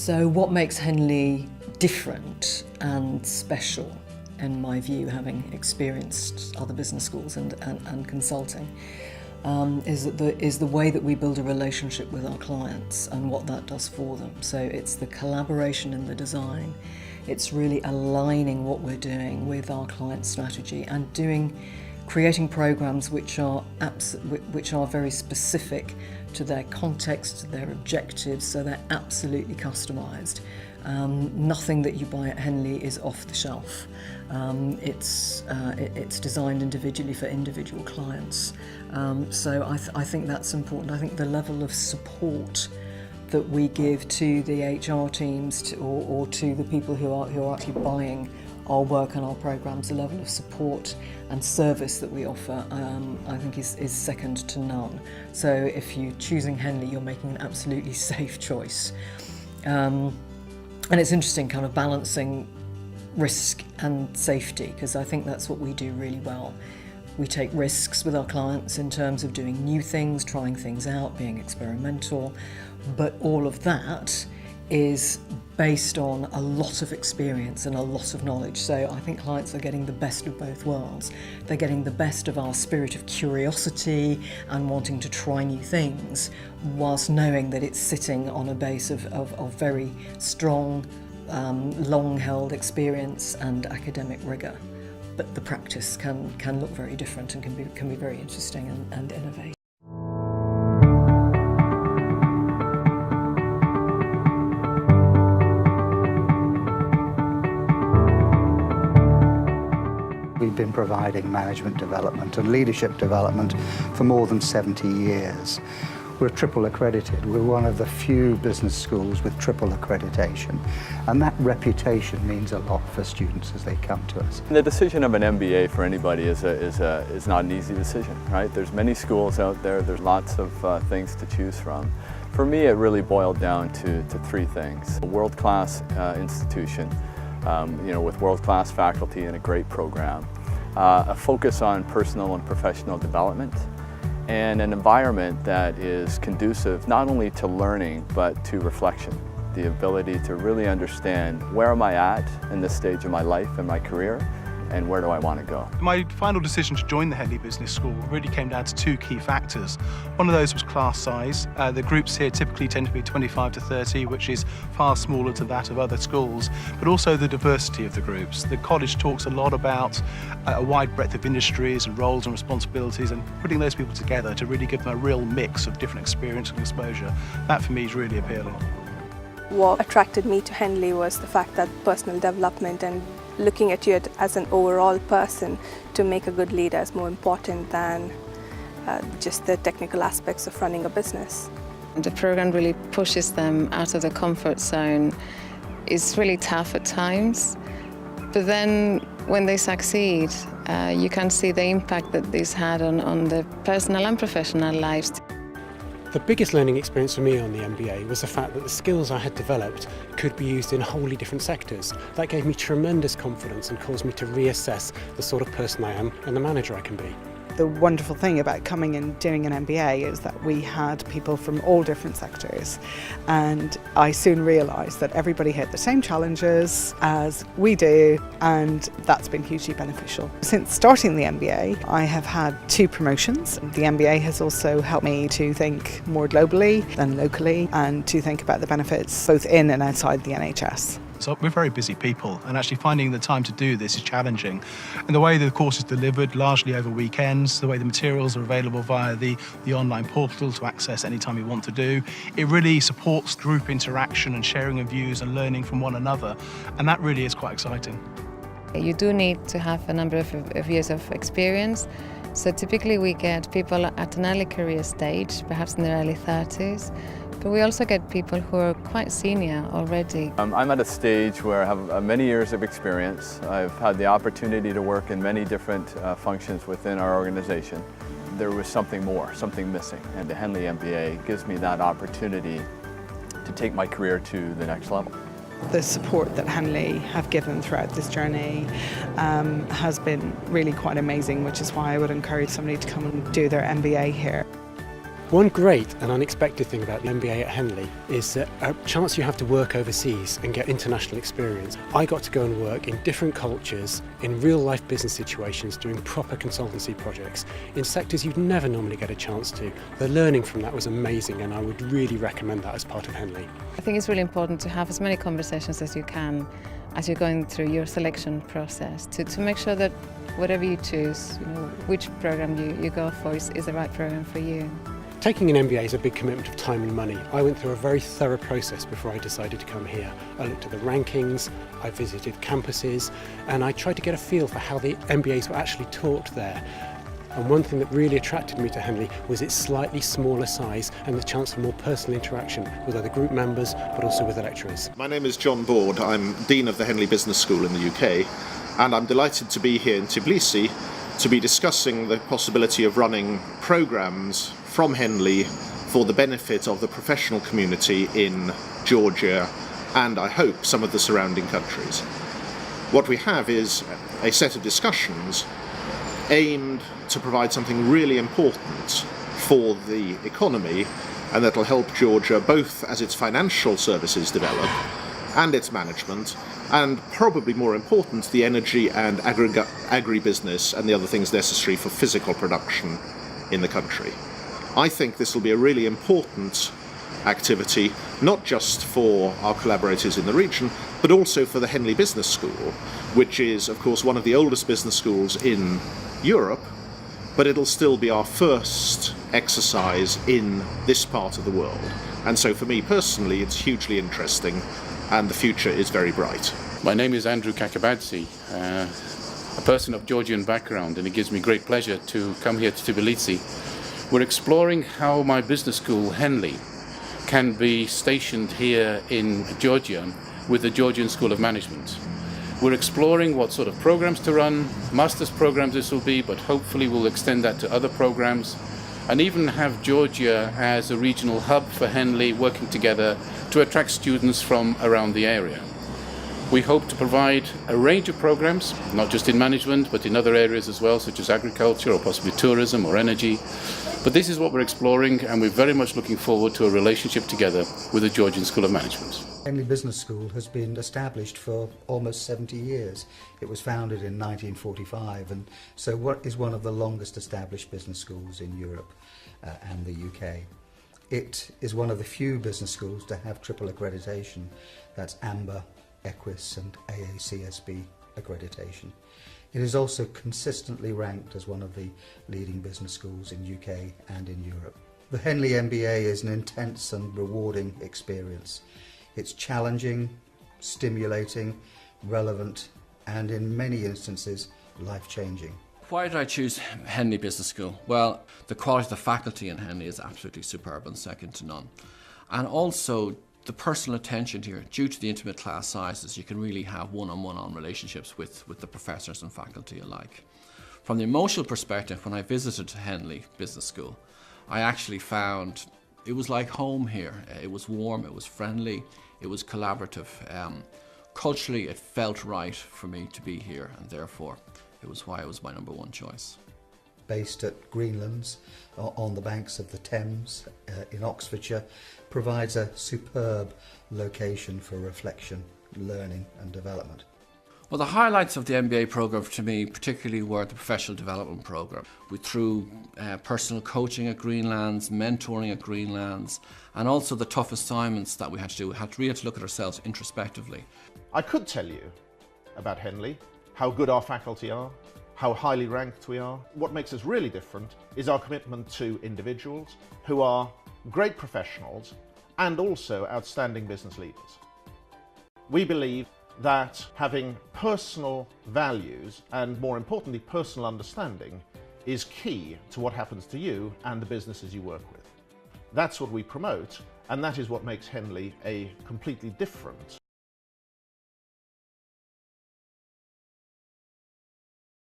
So what makes Henley different and special, in my view, having experienced other business schools and consulting, is the way that we build a relationship with our clients and what that does for them. So it's the collaboration in the design. It's really aligning what we're doing with our client strategy and creating programs which are very specific to their context, to their objectives, so they're absolutely customised. Nothing that you buy at Henley is off the shelf. It's designed individually for individual clients. So I think that's important. I think the level of support that we give to the HR teams or to the people who are actually buying our work and our programs, the level of support and service that we offer, I think is second to none. So if you're choosing Henley, you're making an absolutely safe choice. And it's interesting kind of balancing risk and safety, because I think that's what we do really well. We take risks with our clients in terms of doing new things, trying things out, being experimental, but all of that is based on a lot of experience and a lot of knowledge. So I think clients are getting the best of both worlds. They're getting the best of our spirit of curiosity and wanting to try new things, whilst knowing that it's sitting on a base of very strong, long-held experience and academic rigour. But the practice can look very different and can be very interesting and innovative. We've been providing management development and leadership development for more than 70 years. We're triple accredited. We're one of the few business schools with triple accreditation, and that reputation means a lot for students as they come to us. The decision of an MBA for anybody is not an easy decision, right? There's many schools out there. There's lots of things to choose from. For me, it really boiled down to three things: a world-class institution, with world-class faculty and a great program, a focus on personal and professional development, and an environment that is conducive not only to learning but to reflection. The ability to really understand, where am I at in this stage of my life and my career, and where do I want to go? My final decision to join the Henley Business School really came down to two key factors. One of those was class size. The groups here typically tend to be 25 to 30, which is far smaller to that of other schools, but also the diversity of the groups. The college talks a lot about a wide breadth of industries and roles and responsibilities, and putting those people together to really give them a real mix of different experience and exposure. That for me is really appealing. What attracted me to Henley was the fact that personal development and looking at you as an overall person to make a good leader is more important than just the technical aspects of running a business. The program really pushes them out of their comfort zone. It's really tough at times, but then when they succeed, you can see the impact that this had on their personal and professional lives. The biggest learning experience for me on the MBA was the fact that the skills I had developed could be used in wholly different sectors. That gave me tremendous confidence and caused me to reassess the sort of person I am and the manager I can be. The wonderful thing about coming and doing an MBA is that we had people from all different sectors, and I soon realised that everybody had the same challenges as we do, and that's been hugely beneficial. Since starting the MBA, I have had 2 promotions. The MBA has also helped me to think more globally than locally and to think about the benefits both in and outside the NHS. So we're very busy people, and actually finding the time to do this is challenging. And the way the course is delivered, largely over weekends, the way the materials are available via the online portal to access anytime you want to do, it really supports group interaction and sharing of views and learning from one another, and that really is quite exciting. You do need to have a number of years of experience. So typically we get people at an early career stage, perhaps in their early 30s, but we also get people who are quite senior already. I'm at a stage where I have many years of experience. I've had the opportunity to work in many different functions within our organization. There was something more, something missing, and the Henley MBA gives me that opportunity to take my career to the next level. The support that Henley have given throughout this journey has been really quite amazing, which is why I would encourage somebody to come and do their MBA here. One great and unexpected thing about the MBA at Henley is a chance you have to work overseas and get international experience. I got to go and work in different cultures, in real life business situations, doing proper consultancy projects, in sectors you'd never normally get a chance to. The learning from that was amazing, and I would really recommend that as part of Henley. I think it's really important to have as many conversations as you can as you're going through your selection process to make sure that whatever you choose, which program you go for is the right program for you. Taking an MBA is a big commitment of time and money. I went through a very thorough process before I decided to come here. I looked at the rankings, I visited campuses, and I tried to get a feel for how the MBAs were actually taught there. And one thing that really attracted me to Henley was its slightly smaller size and the chance for more personal interaction with other group members, but also with the lecturers. My name is John Board. I'm Dean of the Henley Business School in the UK, and I'm delighted to be here in Tbilisi to be discussing the possibility of running programmes from Henley for the benefit of the professional community in Georgia and, I hope, some of the surrounding countries. What we have is a set of discussions aimed to provide something really important for the economy, and that will help Georgia both as its financial services develop and its management, and probably more important, the energy and agribusiness and the other things necessary for physical production in the country. I think this will be a really important activity, not just for our collaborators in the region, but also for the Henley Business School, which is, of course, one of the oldest business schools in Europe, but it'll still be our first exercise in this part of the world. And so for me personally, it's hugely interesting, and the future is very bright. My name is Andrew Kakabadze, a person of Georgian background, and it gives me great pleasure to come here to Tbilisi. We're exploring how my business school, Henley, can be stationed here in Georgia with the Georgian School of Management. We're exploring what sort of programs to run, master's programs this will be, but hopefully we'll extend that to other programs, and even have Georgia as a regional hub for Henley, working together to attract students from around the area. We hope to provide a range of programs, not just in management, but in other areas as well, such as agriculture or possibly tourism or energy. But this is what we're exploring, and we're very much looking forward to a relationship together with the Georgian School of Management. Henley Business School has been established for almost 70 years. It was founded in 1945, and so what is one of the longest established business schools in Europe and the UK. It is one of the few business schools to have triple accreditation. That's AMBA, EQUIS and AACSB accreditation. It is also consistently ranked as one of the leading business schools in UK and in Europe. The Henley MBA is an intense and rewarding experience. It's challenging, stimulating, relevant, and in many instances, life-changing. Why did I choose Henley Business School? Well, the quality of the faculty in Henley is absolutely superb and second to none. And also, the personal attention here, due to the intimate class sizes, you can really have one-on-one relationships with the professors and faculty alike. From the emotional perspective, when I visited Henley Business School, I actually found it was like home here. It was warm, it was friendly, it was collaborative. Culturally, it felt right for me to be here, and therefore, it was why it was my number one choice. Based at Greenlands on the banks of the Thames in Oxfordshire, provides a superb location for reflection, learning and development. Well, the highlights of the MBA programme to me particularly were the professional development programme. Through personal coaching at Greenlands, mentoring at Greenlands, and also the tough assignments that we had to do. We had to really look at ourselves introspectively. I could tell you about Henley, how good our faculty are, how highly ranked we are. What makes us really different is our commitment to individuals who are great professionals and also outstanding business leaders. We believe that having personal values and, more importantly, personal understanding is key to what happens to you and the businesses you work with. That's what we promote, and that is what makes Henley a completely different